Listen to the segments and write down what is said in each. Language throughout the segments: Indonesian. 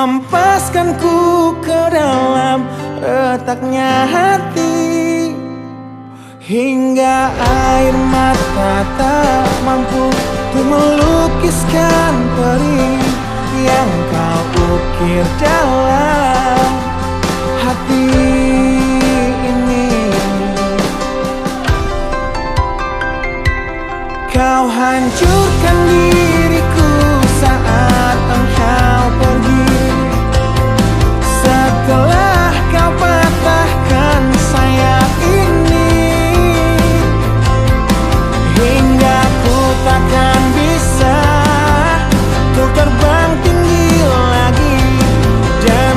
hempaskanku ke dalam retaknya hati, hingga air mata tak mampu untuk melukiskan perih yang kau ukir dalam hati ini. Kau hancurkan diriku saat engkau pergi, setelah kau patahkan sayap ini, hingga ku takkan bisa untuk terbang tinggi lagi dan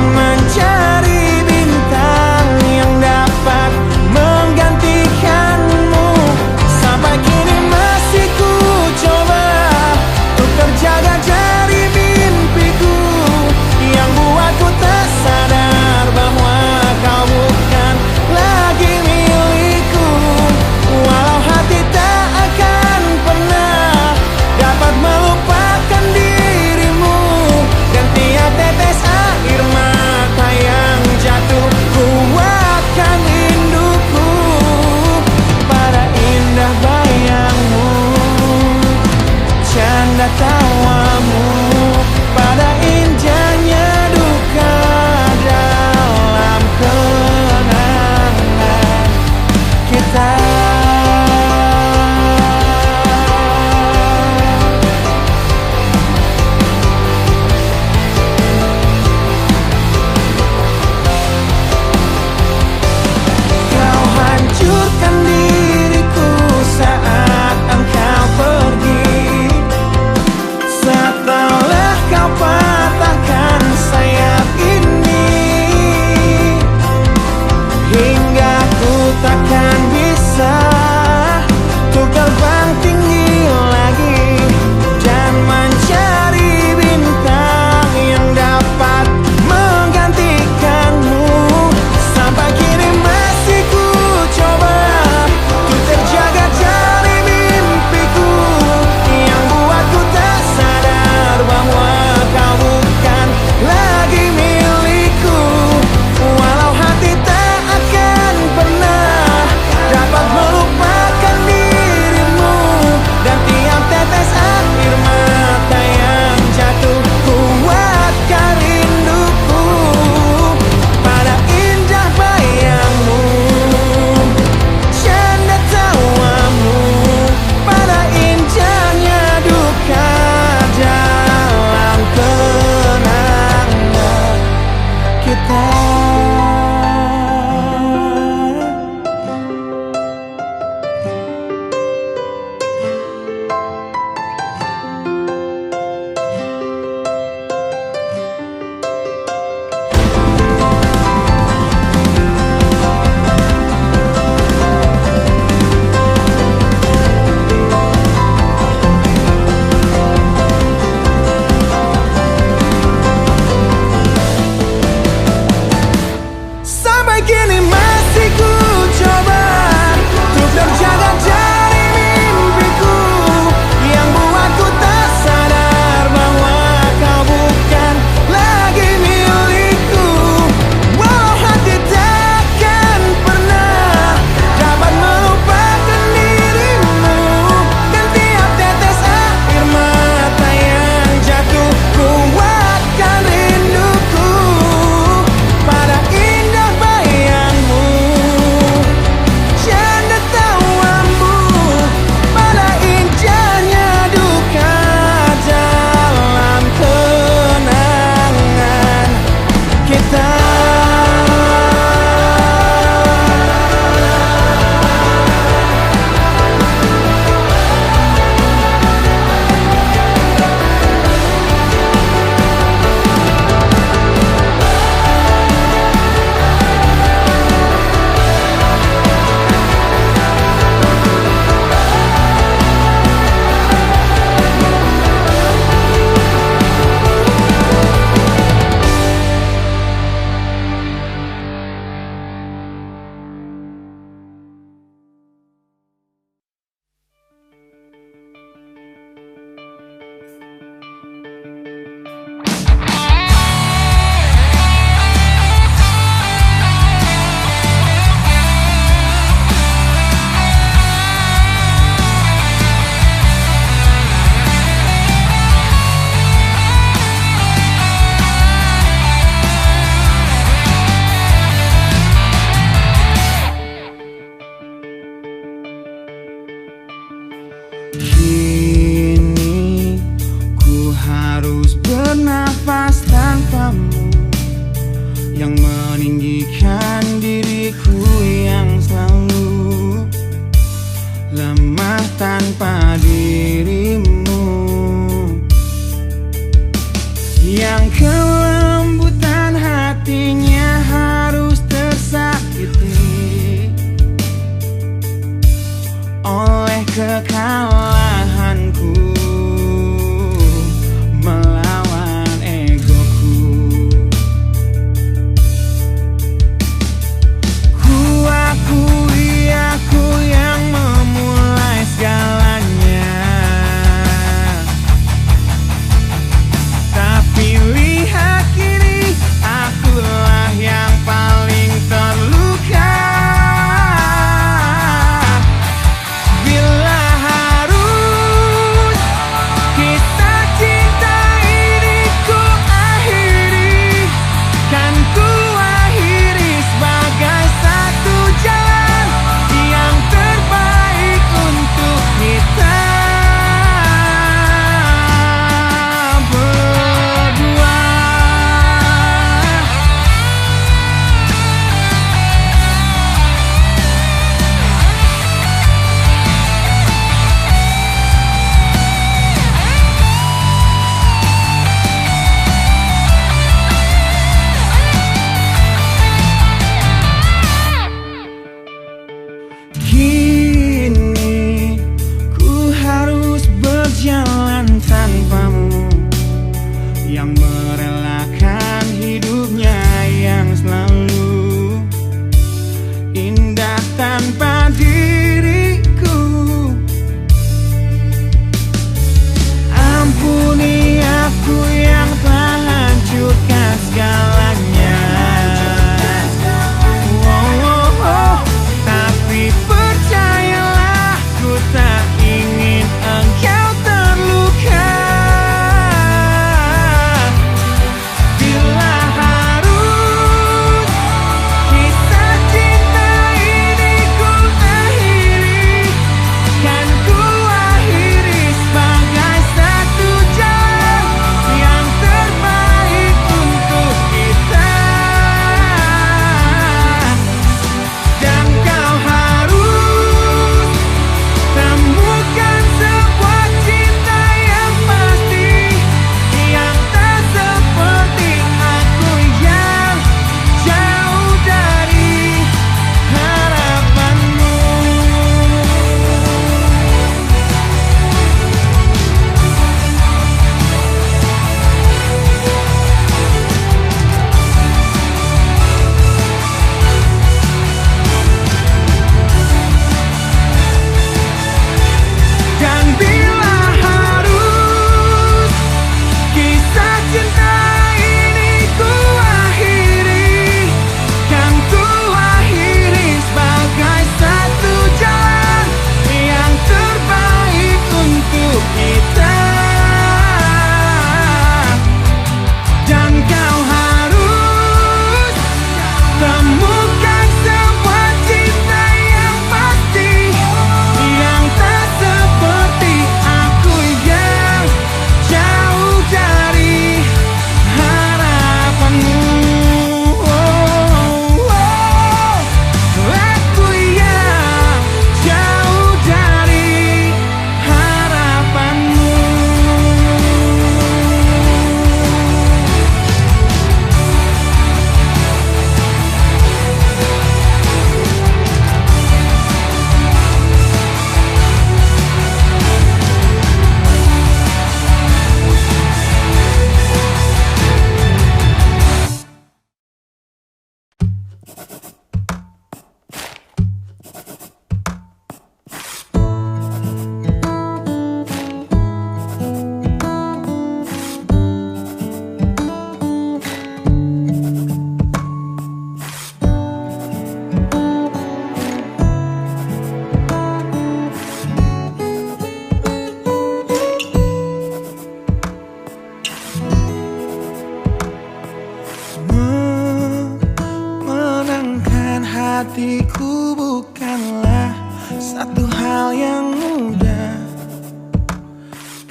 hatiku bukanlah satu hal yang mudah.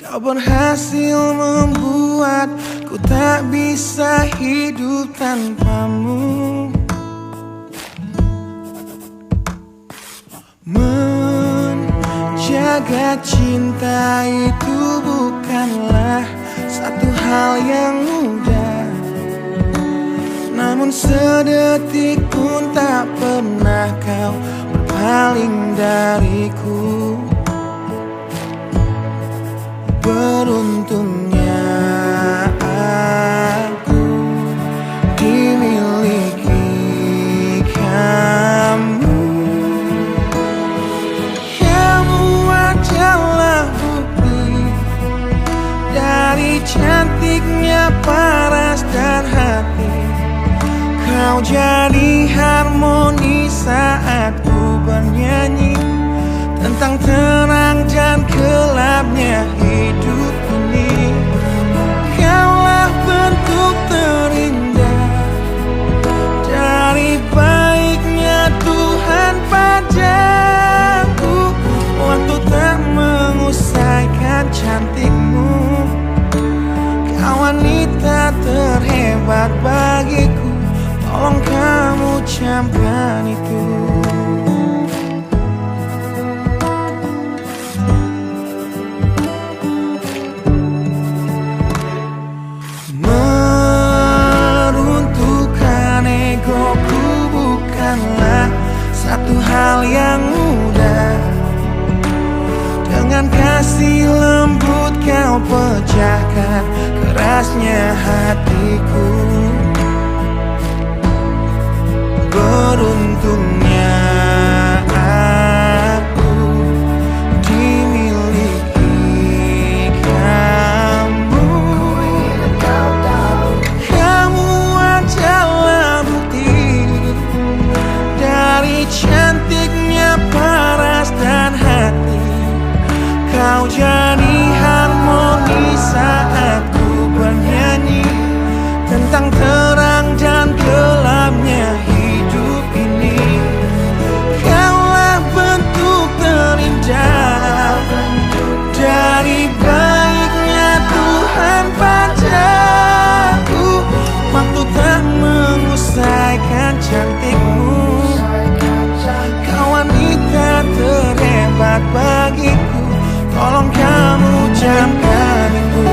Kau berhasil membuatku tak bisa hidup tanpamu. Menjaga cinta itu bukanlah satu hal yang mudah, namun sedetik pun tak pernah kau berpaling dariku. Beruntungnya aku dimiliki kamu. Kamu adalah bukti dari cantiknya paras dan hati. Kau jadi harmoni saat ku bernyanyi tentang terang dan gelapnya hidup ini. Kaulah bentuk terindah dari baiknya Tuhan padaku. Waktu tak mengusaikan cantikmu, kau wanita terhebat bagiku. Tolong kamu camkan itu. Meruntuhkan egoku bukanlah satu hal yang mudah. Dengan kasih lembut kau pecahkan kerasnya hatiku. Beruntungnya aku dimiliki kamu. Kamu adalah bukti dari cantiknya paras dan hati. Kau jadi harmoni saat ku bernyanyi tentang terang dan gelapnya hidup ini. Kaulah bentuk terindah dari baiknya Tuhan padaku. Waktu tak mengusaikan cantikmu, kau wanita terhebat bagiku. Tolong kamu camkan itu.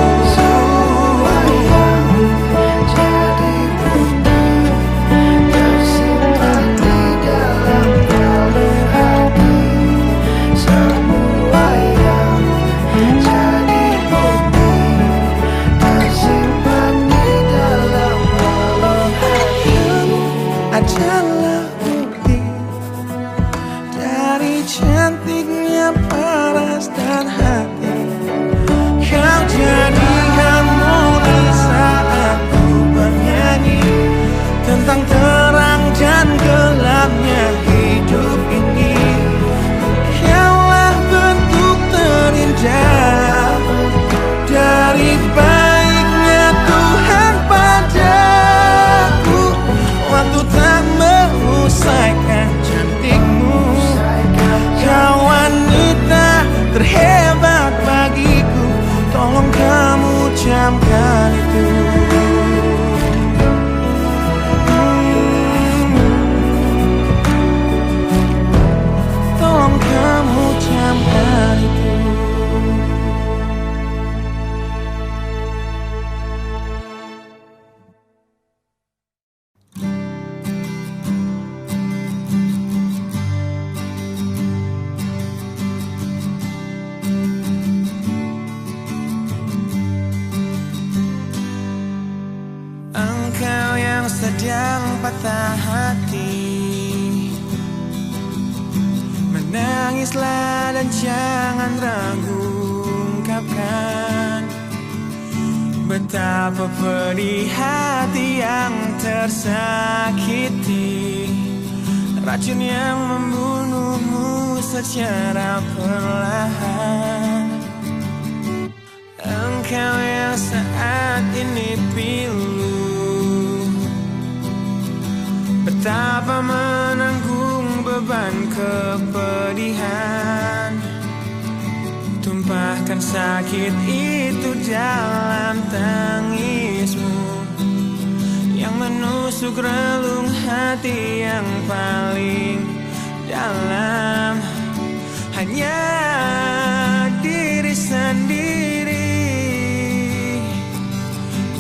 Adalah bukti dari cantiknya paras dan hati. Kau jadi harmoni saat ku bernyanyi tentang terang dan gelapnya hidup ini. Kaulah bentuk terindah dari baiknya Tuhan padaku. Waktu tak mengusaikan cantikmu, kau wanita terhebat bagiku. Tolong kamu camkan itu. Tolong kamu camkan itu. Engkau yang sedang patah hati, menangislah dan jangan ragu ungkapkan betapa pedih hati yang tersakiti. Racun yang membunuhmu secara perlahan. Engkau yang saat ini pilu, betapa menanggung beban kepedihan, tumpahkan sakit itu dalam tangismu yang menusuk relung hati yang paling dalam. Hanya diri sendiri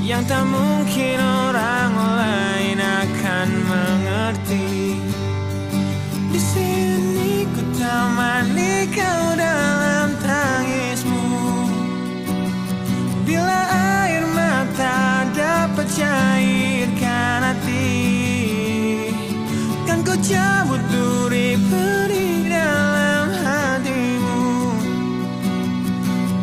yang tak mungkin orang lain akan mengerti. Di sini ku temani kau dalam tangismu. Bila air mata dapat cairkan hati, kan ku cabut duri perih dalam hatimu,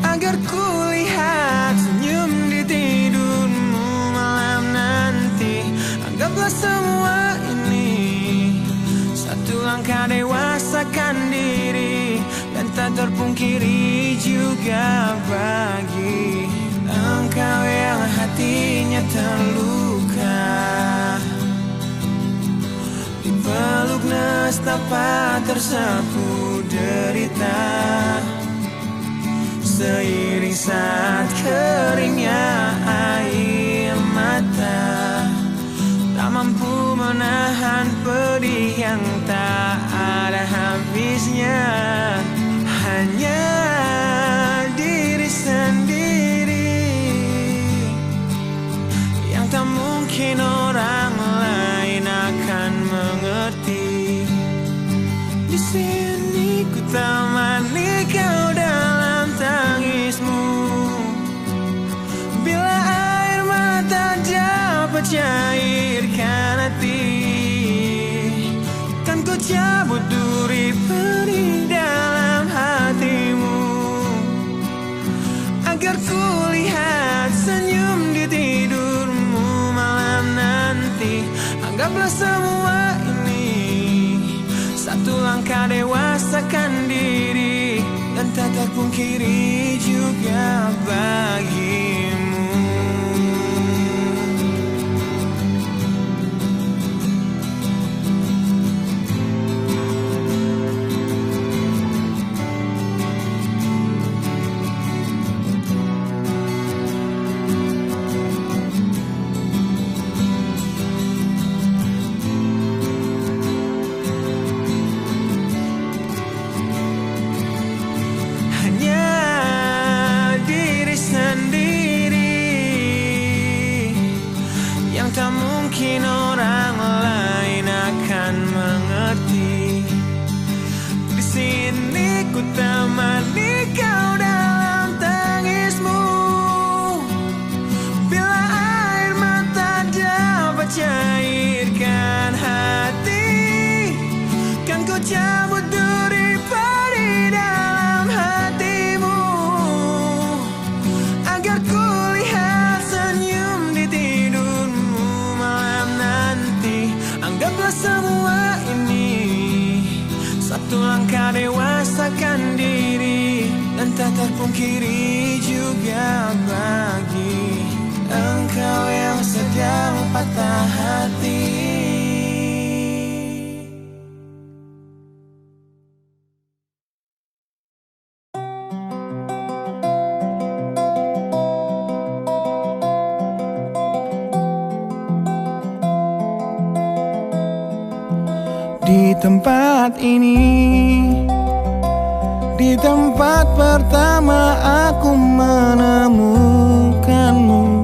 agar ku lihat senyum di tidurmu malam nanti. Anggaplah semua ini satu langkah dewasakan diri, dan tak terpungkiri juga bagi engkau yang hatinya terluka. Dipeluk nestapa tersapu derita, seiring saat keringnya air mata, tak mampu menahan pedih yang tak ada habisnya. Hanya diri sendiri yang tak mungkin orang lain akan mengerti. Di sini ku temani kau dalam tangismu. Bila air mata dapat cairkan hati, kan ku cabut duri perih dalam hatimu, agar ku lihat senyum di tidurmu malam nanti. Anggaplah semua ini satu langkah dewasakan diri, dan tak terpungkiri juga bagimu. Tak mungkin orang lain akan mengerti. Di sini ku temani kau dalam tangismu. Bila air mata dapat cairkan hati, kan ku cabut duri perih dalam hatimu, agar ku lihat senyum di tidurmu. Anggaplah semua ini satu langkah dewasakan diri, dan tak terpungkiri juga bagi engkau yang sedang patah hati. Di tempat ini, di tempat pertama aku menemukanmu,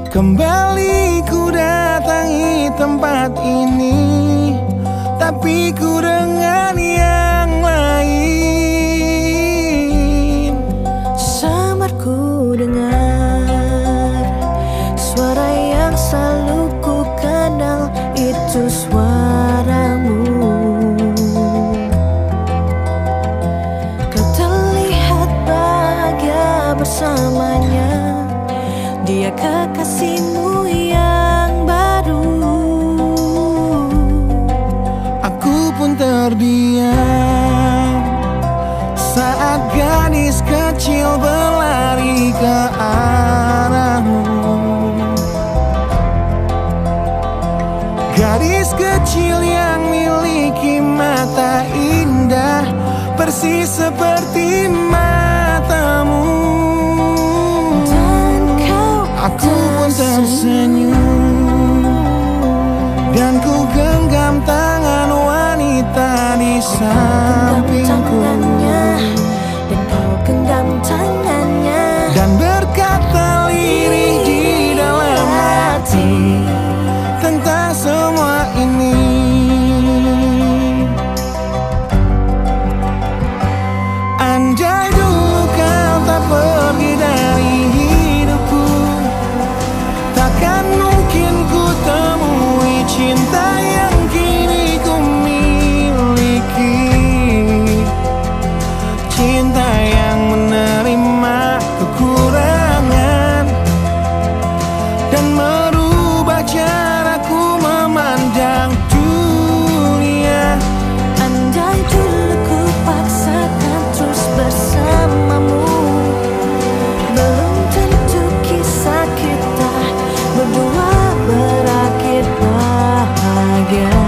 kembali ku datangi tempat ini, tapi ku dengan yang lain. Samar ku dengar suara yang selalu ku kenal, itu suaramu. Kau terlihat bahagia bersamanya, dia kekasihmu yang baru. Aku pun terdiam saat gadis kecil berlari ke arahmu. Gadis kecil yang miliki mata indah, persis seperti matamu. Dan aku pun tersenyum, dan ku genggam tangan wanita di sampingku. Dan kau genggam tangannya, dan berkata lirih di dalam hati tentang semua ini. Andai dulu kau tak pergi dari hidupku, takkan mungkin ku temui cinta yang kini ku miliki. Cinta yang menerima kekurangan dan merubah caraku memandang dunia. andai dulu ku paksakan terus bersamamu, belum tentu kisah kita berdua berakhir bahagia.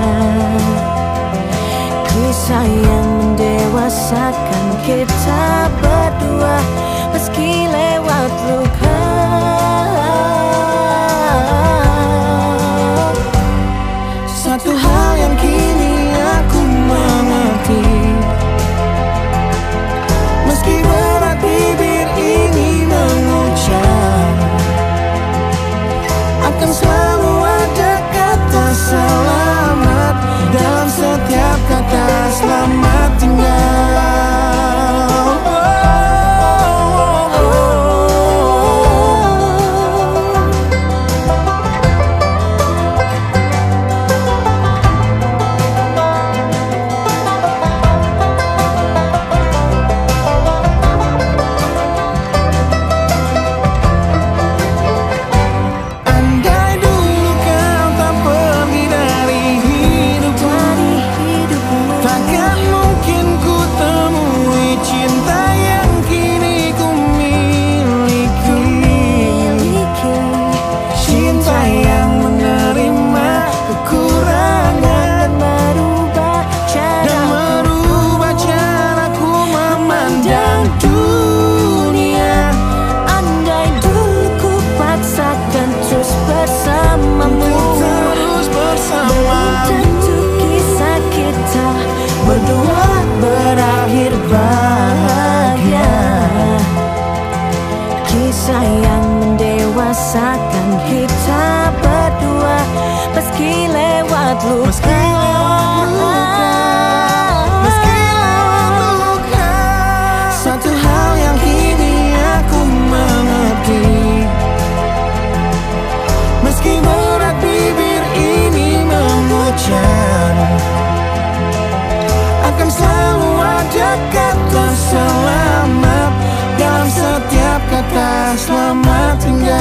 Kisah yang mendewasakan kita berdua, meski lewat luka. Satu hal yang kini aku mengerti, meski berat bibir ini mengucap, akan selalu ada kata selamat dalam setiap kata selamat tinggal. Andai dulu kau tak pergi dari hidupku, takkan mungkin ku temui cinta yang kini ku miliki. Cinta yang menerima kekurangan dan merubah caraku memandang dunia. Andai dulu ku paksakan terus bersamamu, Terus bersama, belum tentu kisah kita berdua berakhir bahagia. Kisah yang mendewasakan kita berdua, meski lewat luka. meski lewat luka. Satu hal yang kini aku mengerti, meski berat bibir ini mengucap, akan selalu ada kata selamat dalam setiap kata selamat tinggal.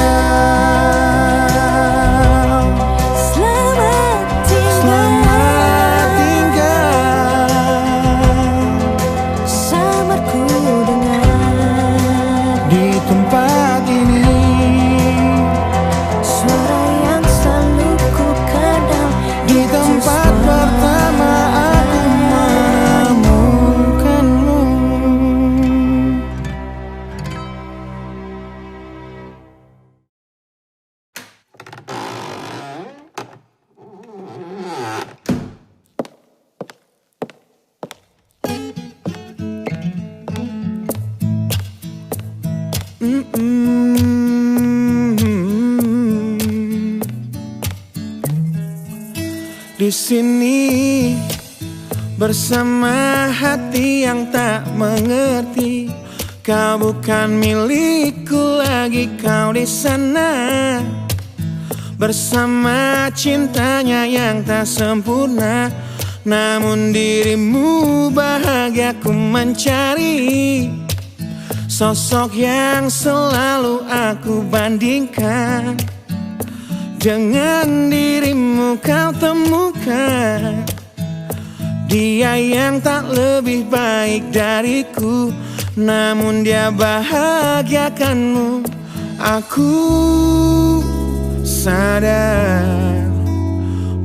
Selamat tinggal, Selamat tinggal. samarku dengar Di tempat ini, suara yang selalu ku kenal. di tempat pertama aku menemukanmu. Di sini bersama hati yang tak mengerti, kau bukan milikku lagi, kau di sana bersama cintanya yang tak sempurna. Namun dirimu bahagia ku mencari, sosok yang selalu aku bandingkan. Dengan dirimu kau temukan dia yang tak lebih baik dariku, namun dia bahagiakanmu. Aku sadar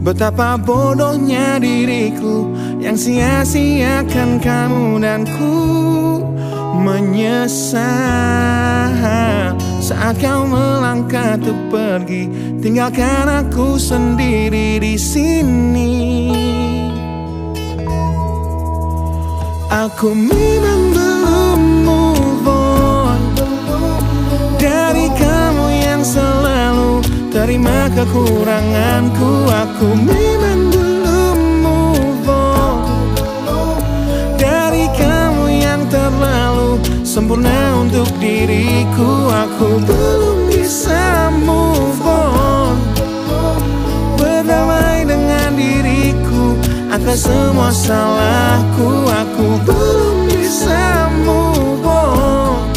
Betapa bodohnya diriku yang sia-siakan kamu dan ku menyesal saat kau melangkah untuk pergi, tinggalkan aku sendiri di sini. Aku memang belum move on dari kamu yang selalu terima kekuranganku. Aku memang belum move on dari kamu yang terlalu sempurna untuk diriku. Aku belum bisa move on, berdamai dengan diriku atas semua salahku. Aku belum bisa move on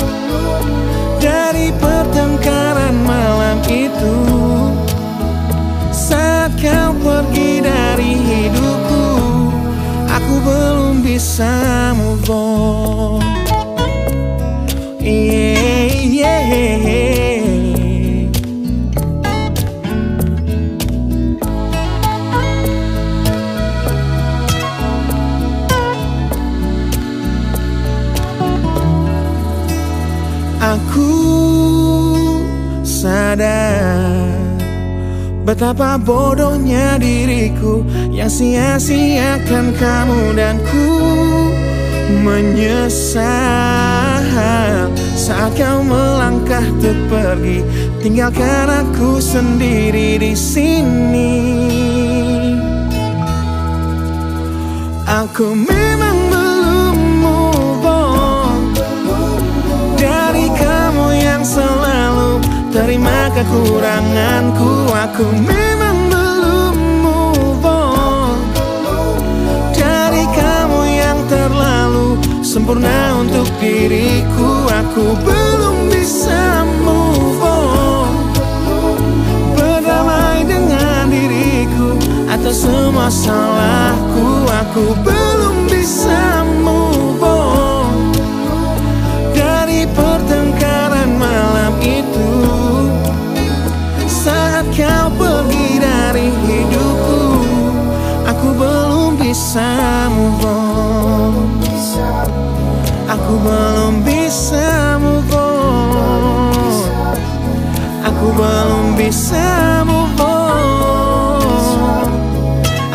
dari pertengkaran malam itu saat kau pergi dari hidupku. Aku belum bisa move on. Aku sadar betapa bodohnya diriku yang sia-siakan kamu dan ku menyesal saat kau melangkah untuk pergi, tinggalkan aku sendiri di sini. Aku memang belum move on dari kamu yang selalu terima kekuranganku. Aku memang belum move on dari kamu yang terlalu sempurna untuk diriku. Aku belum bisa move on, berdamai dengan diriku atas semua salahku. Aku belum bisa move on dari pertengkaran malam itu saat kau pergi dari hidupku. Aku belum bisa move on. Aku belum bisa move on. Aku belum bisa move on.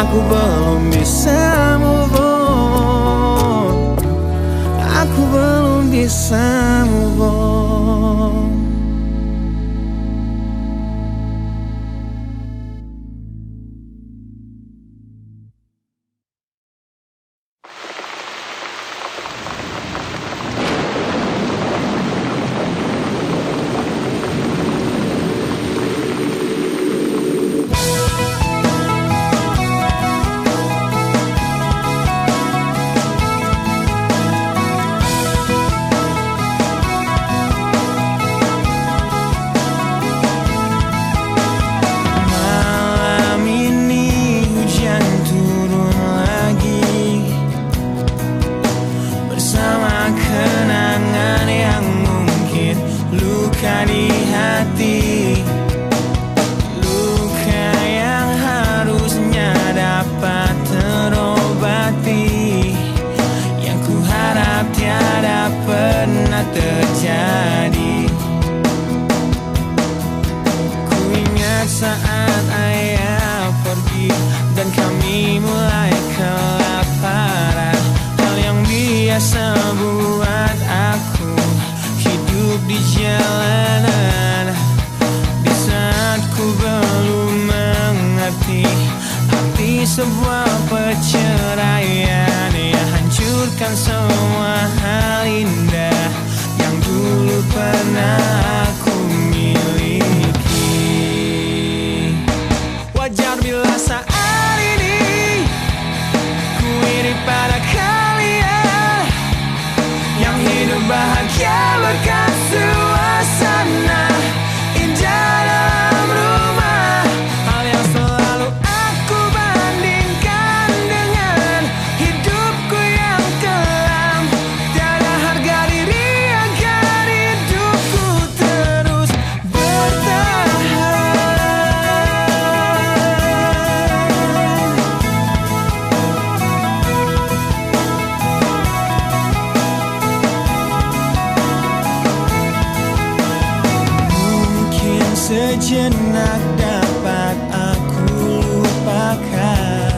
Aku belum bisa move on. Aku belum bisa move on. Saat ayah pergi dan kami mulai kelaparan, hal yang biasa buat aku hidup di jalanan. Di saat ku belum mengerti arti sebuah perceraian yang hancurkan semua hal indah yang dulu pernah aku miliki. Wajar bila saat ini ku iri pada kalian yang hidup bahagia berkat suasana indah dalam rumah. Hal yang selalu aku bandingkan dengan hidupku yang kelam. Tiada harga diri agar hidupku pernah dapat aku lupakan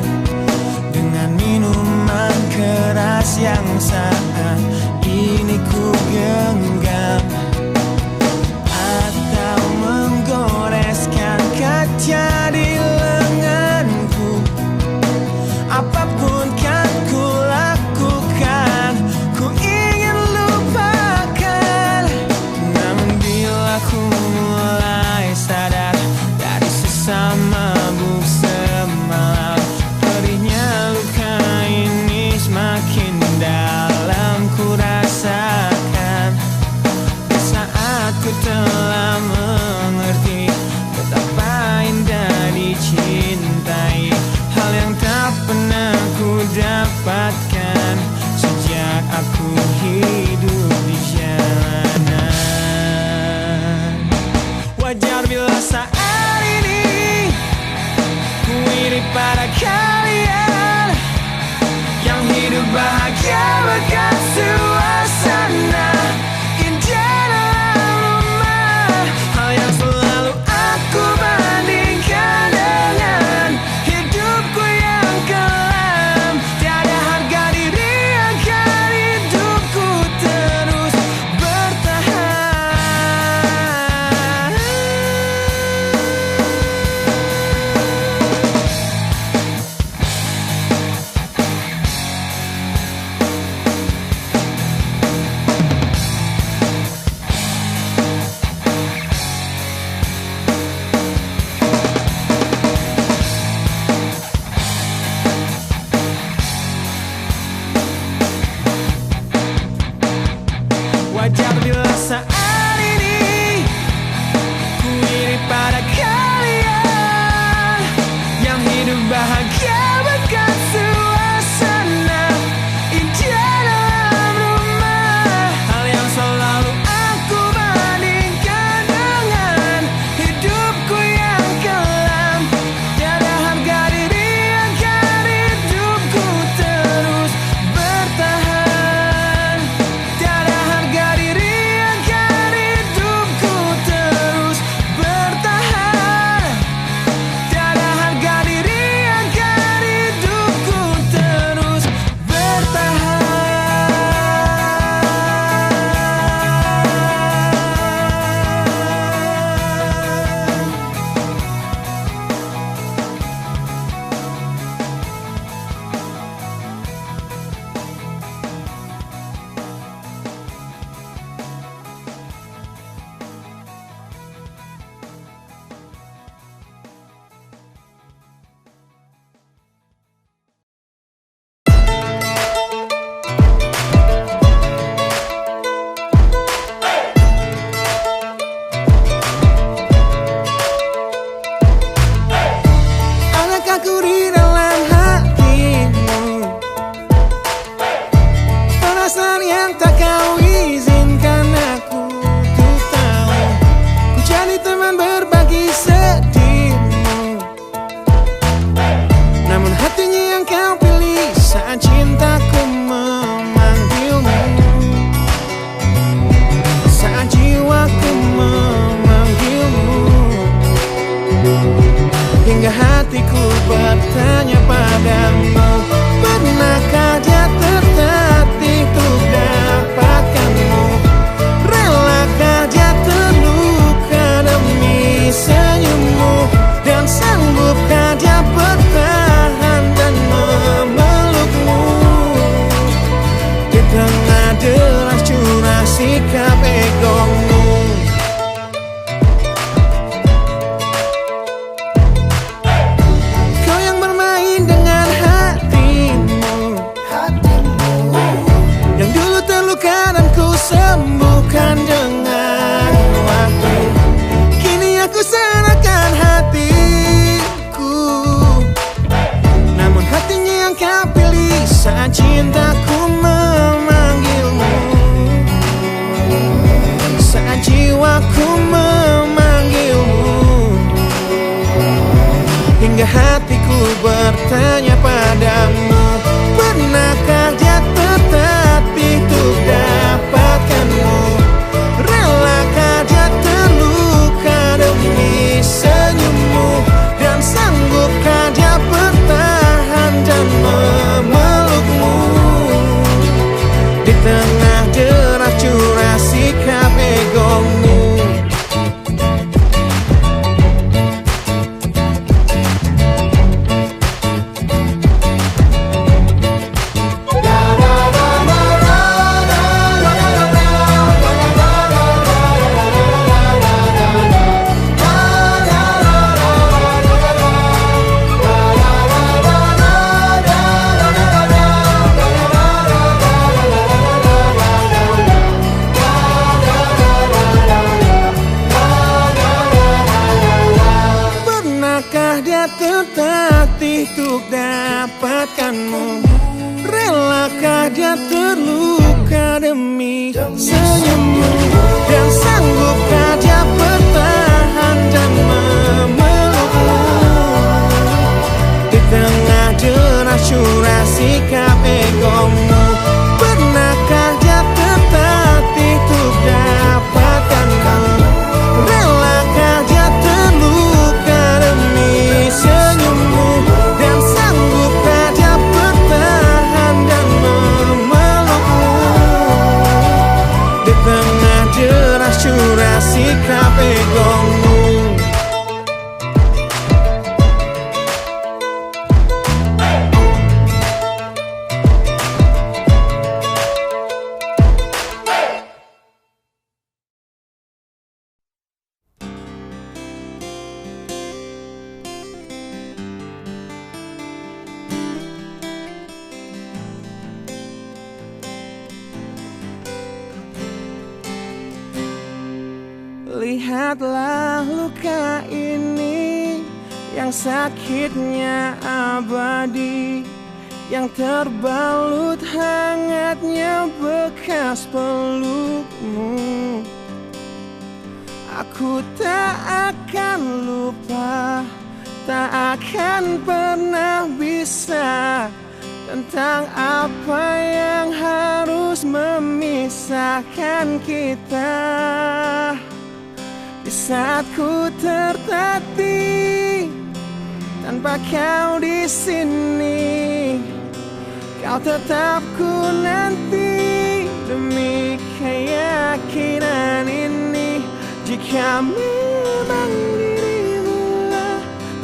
dengan minuman keras yang saat ini ku genggam, atau menggoreskan kaca di lenganku. Apapun kan ku lakukan, ku ingin lupakan. Namun bila ku mulai sadar dari sesama mabuk semalam, perihnya luka ini semakin dalam ku rasakan. Di saat ku telah mengerti betapa indah dicintai, hal yang tak pernah ku dapatkan sejak aku hidup di jalanan. Wajar bila saat ini ku iri pada kalian yang hidup bahagia berkat suasana indah dalam rumah. Hal yang selalu aku bandingkan dengan hidupku yang kelam. Tiada harga diri agar hidupku terus bertahan. Wajar bila saat ini ku iri pada kalian yang hidup bahagia berkat suasana indah dalam rumah. Hal yang selalu aku bandingkan dengan hidupku yang kelam. Tiada harga diri agar hidupku terus bertahan. Tiada harga diri agar hidupku terus bertahan. Tiada harga diri agar hidupku terus bertahan. Adakah ku di dalam hatimu perasaan yang tak kau izinkan aku untuk tahu? Ku jadi teman berbagi sedihmu, namun hatinya yang kau pilih saat cintaku memanggilmu, saat jiwaku memanggilmu. Hingga hatiku bertanya padamu, pernahkah dia tertatih untuk dapatkanmu? Relakah dia terluka demi senyummu? Dan sanggupkah dia bertahan dan memelukmu di tengah deras curah sikap egomu? Kau yang bermain dengan hatimu, yang dulu terluka dan ku sembuhkan dengan waktu. Kini aku serahkan hatiku, namun hatinya yang kau pilih saat cintaku memanggilmu, saat jiwaku memanggilmu. Hingga hatiku bertanya padamu, pernahkah dia tertatih untuk dapatkanmu? Relakah dia terluka demi senyum? tertatih untuk dapatkanmu? Relakah dia terluka demi senyummu? Dan sanggupkah dia bertahan dan memelukmu? Di tengah deras curah sikap egomu, pernahkah dia tertatih untuk dapatkanmu? Relakah dia terluka demi senyummu? Dan sanggupkah dia bertahan dan memelukmu? Di tengah deras curah sikap egomu. Lihatlah luka ini yang sakitnya abadi, yang terbalut hangatnya bekas pelukmu. Aku tak akan lupa, tak akan pernah bisa, tentang apa yang harus memisahkan kita. Di saat ku tertatih tanpa kau di sini, kau tetap ku nanti demi keyakinan ini. Jika memang dirimu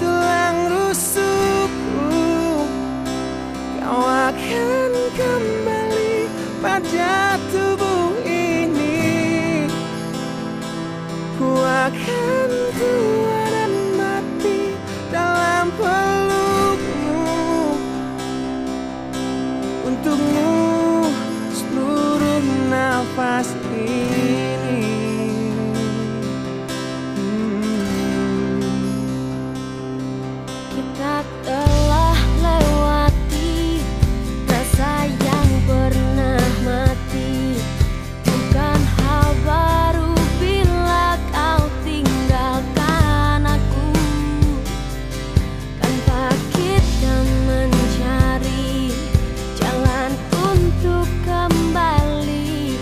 tulang rusukku, kau akan kembali pada tubuh ini. Ku akan tua dan mati dalam pelukmu. Untukmu seluruh nafas ini. Kita telah lewati rasa yang pernah mati. Bukan hal baru bila kau tinggalkan aku. Tanpa kita mencari jalan untuk kembali,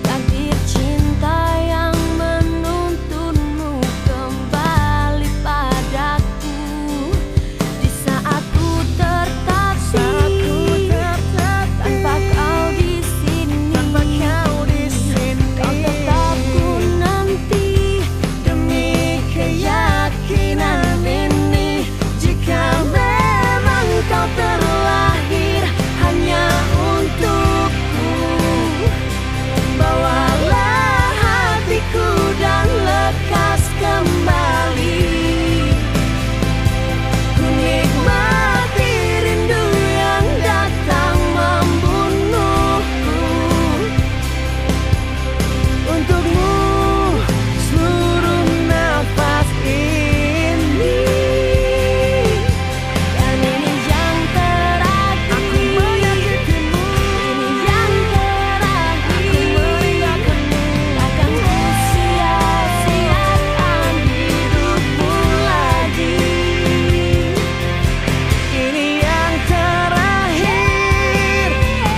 takdir cinta yang menuntunmu kembali padaku. Di saat ku tertatih tanpa kau di sini, kau tetap ku nanti demi keyakinan ini. Jika memang kau terlahir hanya untukku, bawalah hatiku dan lekas kembali. Ku nikmati rindu yang datang membunuhku. Untukmu seluruh nafas ini. Dan ini yang terakhir. Aku menyakitimu. Ini yang terakhir. Takkan ku sia-siakan hidupmu lagi. Ini yang terakhir.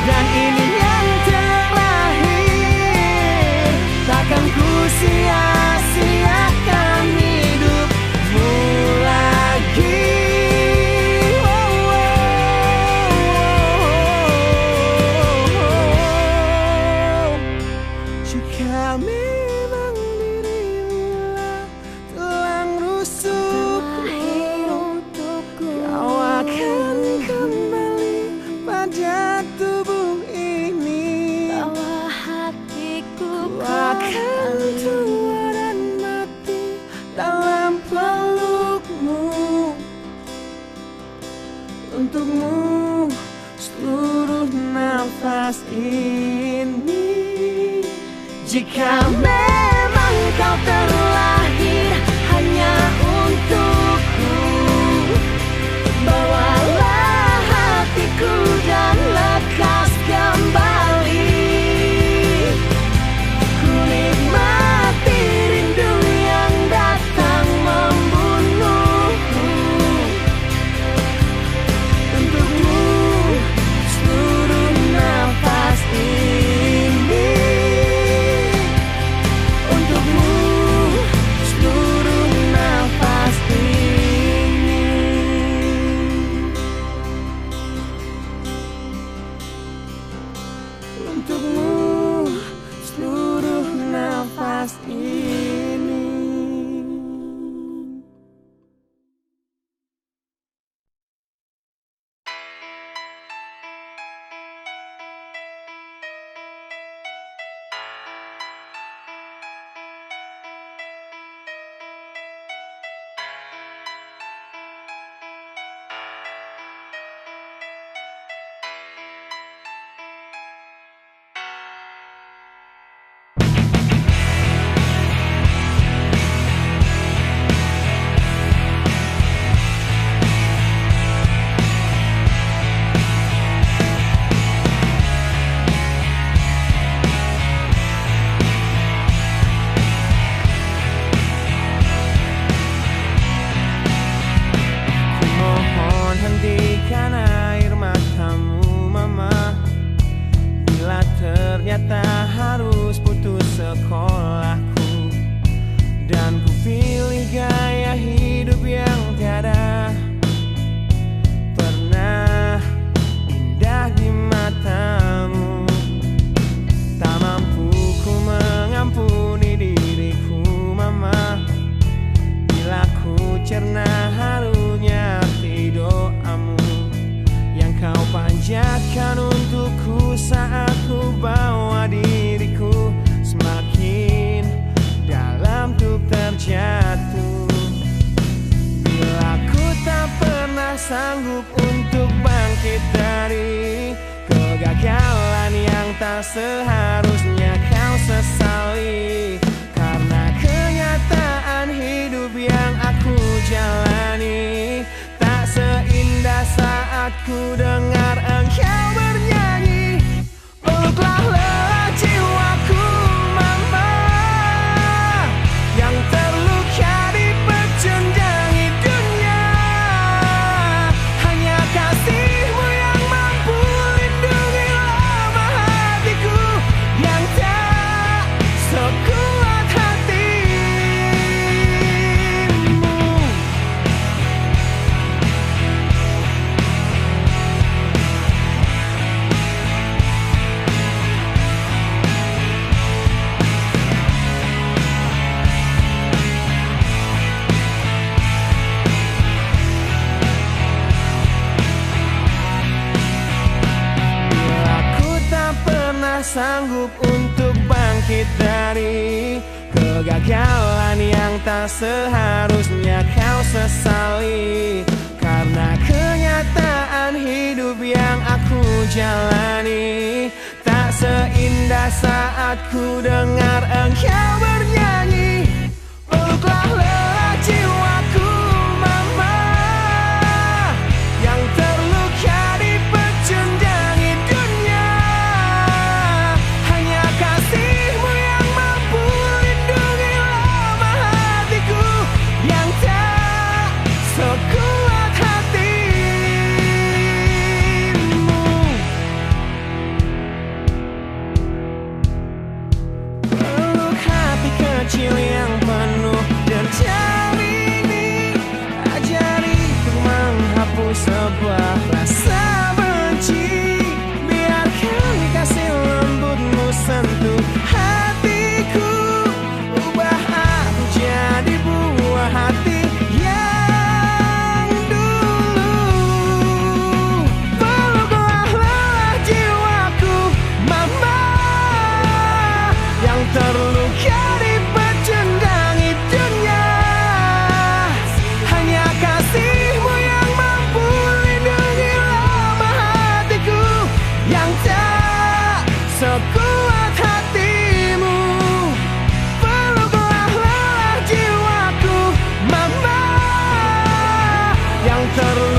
Dan ini yang terakhir. Takkan ku sia-siakan hidupmu lagi. Jika memang dirimulah tulang rusukku, kau akan kembali pada tubuh ini. Bawa hatiku Ku akan tua dan mati dalam pelukmu. Untukmu seluruh nafas ini. Jika memang kau terlahir hanya untukku, sanggup untuk bangkit dari kegagalan yang tak seharusnya kau sesali. Karena kenyataan hidup yang aku jalani tak seindah saat ku dengar engkau bernyanyi. Peluklah lelah jiwaku mama yang terluka di pecundangi dunia. Hanya kasihmu yang mampu lindungi lemah hatiku yang tak sekuat hatimu. Sanggup untuk bangkit dari kegagalan yang tak seharusnya kau sesali. Karena kenyataan hidup yang aku jalani tak seindah saat ku dengar engkau bernyanyi. Peluklah lelah jiwaku mama yang terluka di pecundangi dunia. Hanya kasihmu yang mampu lindungi lemah hatiku yang tak sekuat hatimu. Peluk hati kecil yang penuh dendam ini, ajariku menghapus sebuah rasa benci. Biarkan kasih lembutmu sentuh hatiku, ubah aku jadi buah hati yang dulu. Peluklah lelah jiwaku mama yang terluka di pecundangi dunia. Hanya kasihmu yang mampu lindungi lemah hatiku yang tak sekuat hatimu. Peluklah lelah jiwaku mama yang terluka